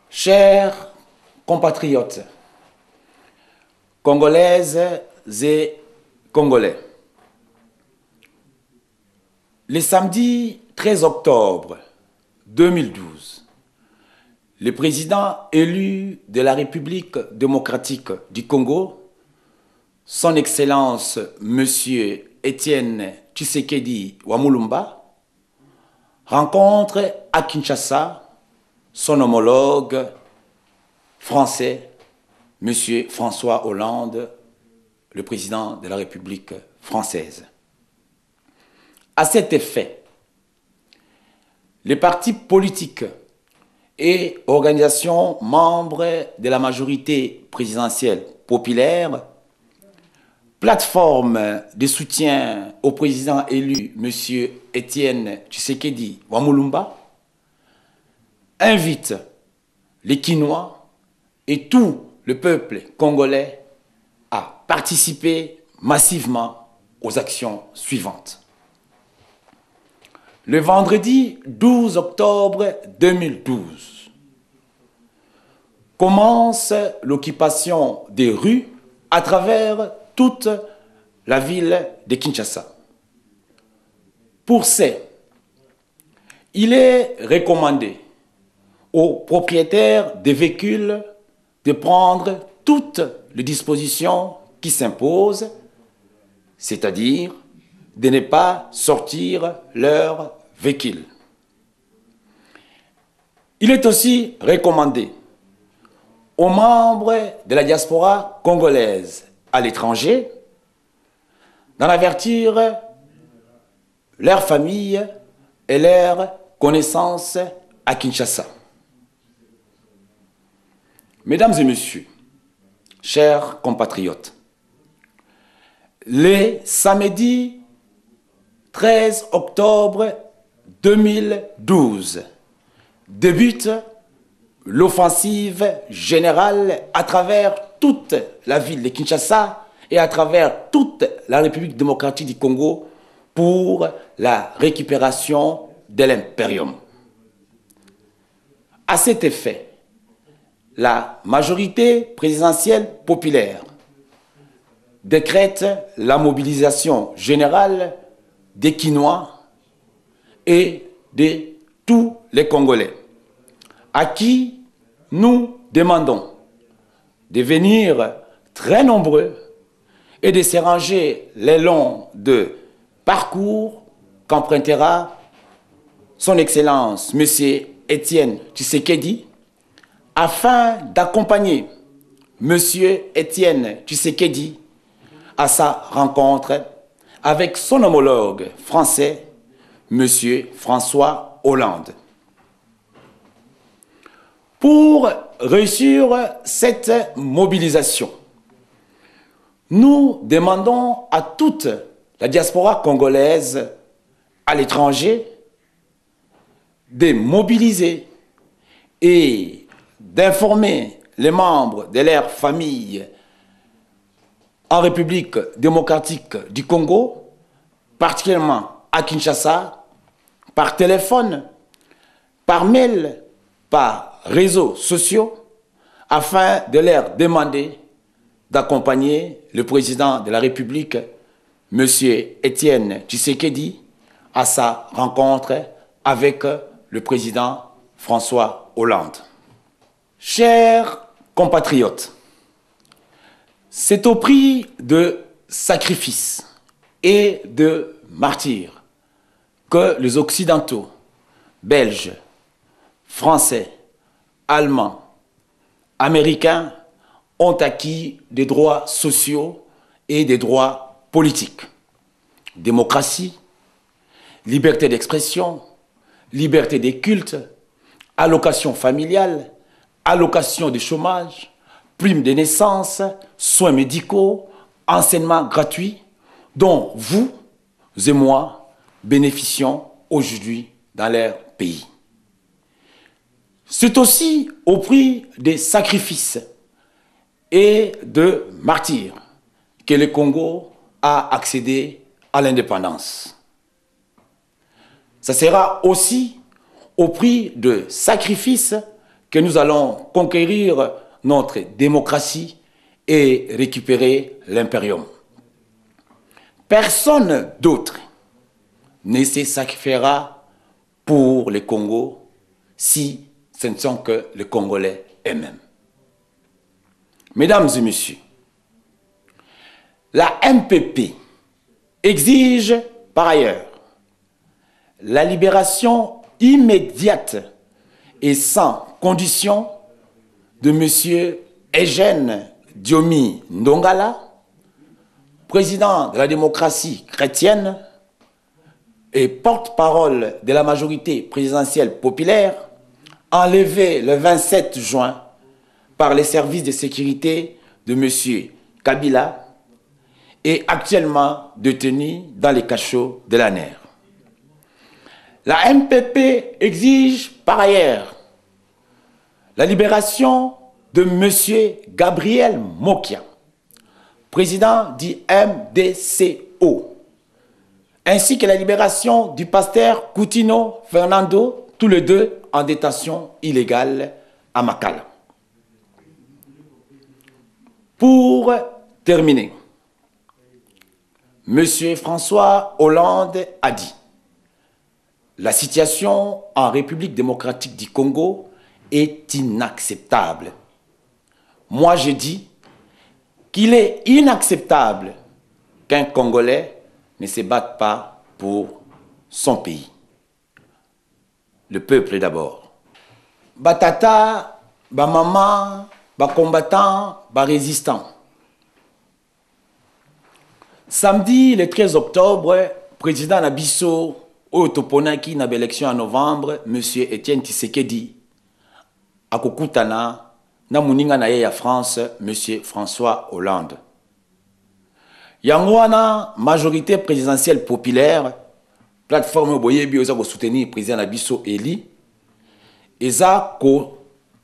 Chers compatriotes, Congolaises et Congolais, le samedi 13 octobre 2012, le président élu de la République démocratique du Congo, son Excellence Monsieur Étienne Tshisekedi Wamulumba, rencontre à Kinshasa son homologue français, M. François Hollande, le président de la République française. À cet effet, les partis politiques et organisations membres de la majorité présidentielle populaire, plateforme de soutien au président élu, M. Étienne Tshisekedi Wamulumba, invite les Kinois et tout le peuple congolais à participer massivement aux actions suivantes. Le vendredi 12 octobre 2012, commence l'occupation des rues à travers toute la ville de Kinshasa. Pour ce, il est recommandé aux propriétaires des véhicules de prendre toutes les dispositions qui s'imposent, c'est-à-dire de ne pas sortir leur véhicule. Il est aussi recommandé aux membres de la diaspora congolaise à l'étranger d'en avertir leurs familles et leurs connaissances à Kinshasa. Mesdames et messieurs, chers compatriotes, le samedi 13 octobre 2012 débute l'offensive générale à travers toute la ville de Kinshasa et à travers toute la République démocratique du Congo pour la récupération de l'impérium. À cet effet, la majorité présidentielle populaire décrète la mobilisation générale des Kinois et de tous les Congolais, à qui nous demandons de venir très nombreux et de se ranger le long de parcours qu'empruntera son Excellence M. Étienne Tshisekedi afin d'accompagner M. Étienne Tshisekedi à sa rencontre avec son homologue français, M. François Hollande. Pour réussir cette mobilisation, nous demandons à toute la diaspora congolaise à l'étranger de mobiliser et d'informer les membres de leur famille en République démocratique du Congo, particulièrement à Kinshasa, par téléphone, par mail, par réseaux sociaux, afin de leur demander d'accompagner le président de la République, M. Étienne Tshisekedi, à sa rencontre avec le président François Hollande. Chers compatriotes, c'est au prix de sacrifices et de martyrs que les Occidentaux, Belges, Français, Allemands, Américains ont acquis des droits sociaux et des droits politiques. Démocratie, liberté d'expression, liberté des cultes, allocation familiale, allocation de chômage, prime de naissance, soins médicaux, enseignement gratuit, dont vous et moi bénéficions aujourd'hui dans leur pays. C'est aussi au prix des sacrifices et de martyrs que le Congo a accédé à l'indépendance. Ça sera aussi au prix de sacrifices que nous allons conquérir notre démocratie et récupérer l'impérium. Personne d'autre ne se sacrifiera pour le Congo si ce ne sont que les Congolais eux-mêmes. Mesdames et messieurs, la MPP exige par ailleurs la libération immédiate et sans condition de M. Eugène Diomi Ndongala, président de la démocratie chrétienne et porte-parole de la majorité présidentielle populaire, enlevé le 27 juin par les services de sécurité de M. Kabila et actuellement détenu dans les cachots de la NER. La MPP exige par ailleurs la libération de M. Gabriel Mokia, président du MDCO, ainsi que la libération du pasteur Coutinho Fernando, tous les deux en détention illégale à Makala. Pour terminer, M. François Hollande a dit: la situation en République démocratique du Congo est inacceptable. Moi, je dis qu'il est inacceptable qu'un Congolais ne se batte pas pour son pays. Le peuple d'abord. Batata, ba maman, ba combattant, ba résistant. Samedi, le 13 octobre, président Nabiso, Otoponaki, na élection en novembre, M. Etienne Tshisekedi, akokutana, na muninga na ya France, M. François Hollande. Yangwana, majorité présidentielle populaire, plateforme Boyebi, oza ko soutenir président Nabiso Eli, eza ko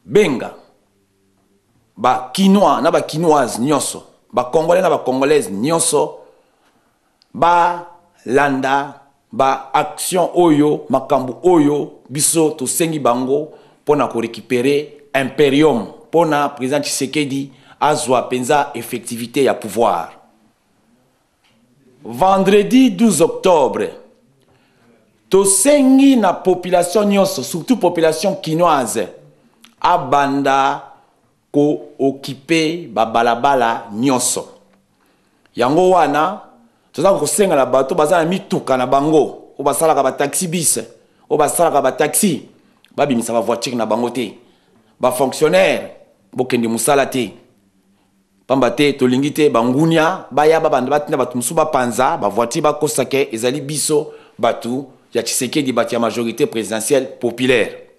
benga, ba Kinois, na ba Kinoise nyonso, ba Congolais na ba Congolaises nyonso, ba landa, ba action oyo, makambu oyo, biso to sengi bango, pona ko récupérer impérium, pona président Tshisekedi azwa penza effectivité ya pouvoir. Vendredi 12 octobre, to sengi na population nyonso, surtout population kinoise, abanda ko occuper ba balabala nyonso. Yango wana, toza ko senga na bato bazana mituka na bango, o basalaka ba taxi bis, o basalaka ba taxi, babimisa ba voiture na bango te. Ba fonctionnaire, bokende musala te. Pamba te tolingi te bangunia, baya babanda batina batu musuba panza, ba voiture ba kosake ezali biso batu ya Tshisekedi bati ya majorité présidentielle populaire.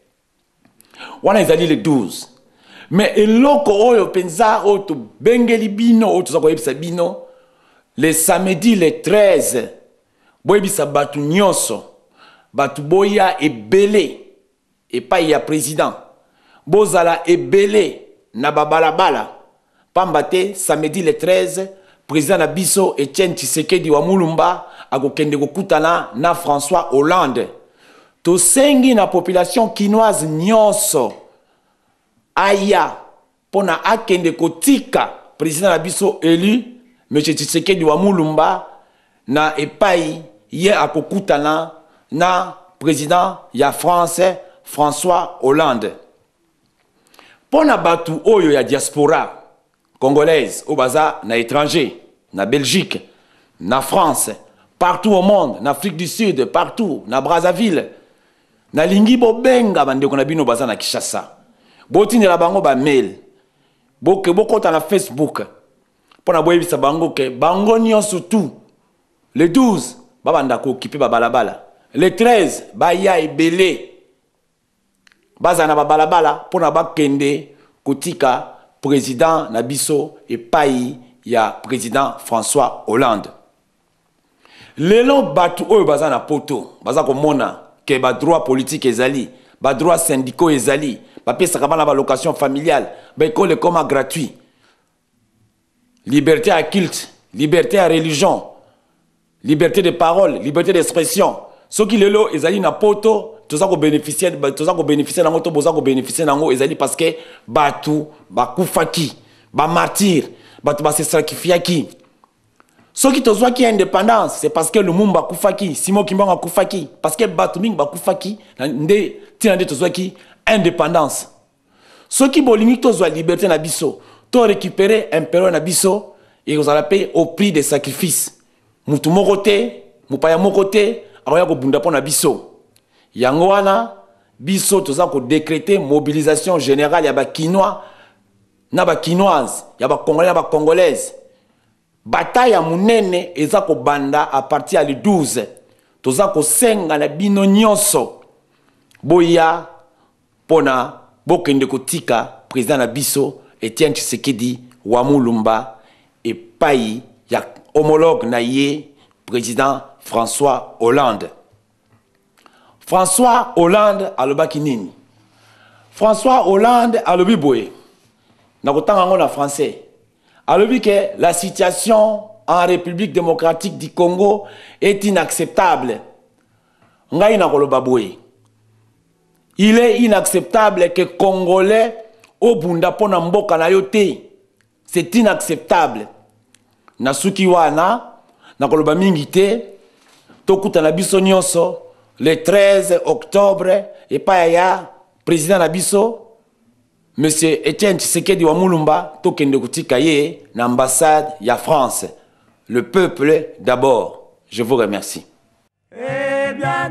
Wana ezali le 12. Mais eloko oyo penza oyo to bengeli bino oyo toza koyebisa bino le samedi le 13 boyebisa batu nyonso batu boya ebele epai ya président bozala ebele na babalabala pamba te samedi le 13 président na biso Etienne Tshisekedi wa Mulumba akokende kokutana na François Hollande. Tosengi na population kinoise nyonso aya pona akende kotika président na biso élu M. Tshisekedi wa Mulumba na epai ye akokutana na président ya France François Hollande. Pona batu oyo ya diaspora congolaise au baza na étranger, na Belgique, na France, partout au monde, na Afrique du Sud, partout, na Brazzaville, na lingi bo benga bandeko na bino baza na Kinshasa. Botine la bango ba mail. Boke bokota na Facebook. Pona boyebisa bango ke bango nyonso tout. Le 12 babanda ko occuper ba balabala. Le 13 ba ya ebele. Baza na ba balabala pona bakende kotika président Nabiso et pays ya président François Hollande. Lelo batu oyo baza na poto, baza komona ke ba droit politique ezali, ba droit syndicaux ezali, ba pesa kabana ba location familiale, ba école comme gratuit. Liberté à culte, liberté à religion, liberté de parole, liberté d'expression. Ce qui lelo ezali na poto toza ko bénéficier nango to boza ko bénéficier nango ezali parce que batu bakufaki ba martyr batu ba se sacrifiaki. Ce qui tozwa ki indépendance c'est parce que le mumba kufaki Simon Kimbangu kufaki parce que batu mingi bakufaki nde tina nde tozwa ki indépendance. Ce qui bolingi tozwa liberté na biso to récupérer impérial na biso et vous allez payer au prix des sacrifices. Mutu moko te mupaya moko te akoya ko bunda pona biso. Yango wana biso toza ko décréter mobilisation générale ya ba Kinois na ba Kinoises ya ba Congolais na ba Congolaises. Bataille ya munene eza ko banda à partir du 12. Toza ko senga na bino nyonso boya pona bokende kotika président na biso Etienne Tshisekedi wa Mulumba et pai ya homologue na ye président François Hollande. François Hollande alobaki nini? François Hollande alobi boye. Nakotanga ngo na français. Alobi que la situation en République démocratique du Congo est inacceptable. Ngai nakoloba boye. Il est inacceptable que Congolais au bunda pona mboka na yote. C'est inacceptable. Nasuki wana nakoloba mingi te tokuta na biso nyonso le 13 octobre et pas ya président na biso monsieur Etienne Tshisekedi wa Mulumba tokende kutika ye na ambassade ya France. Le peuple d'abord. Je vous remercie. Eh bien,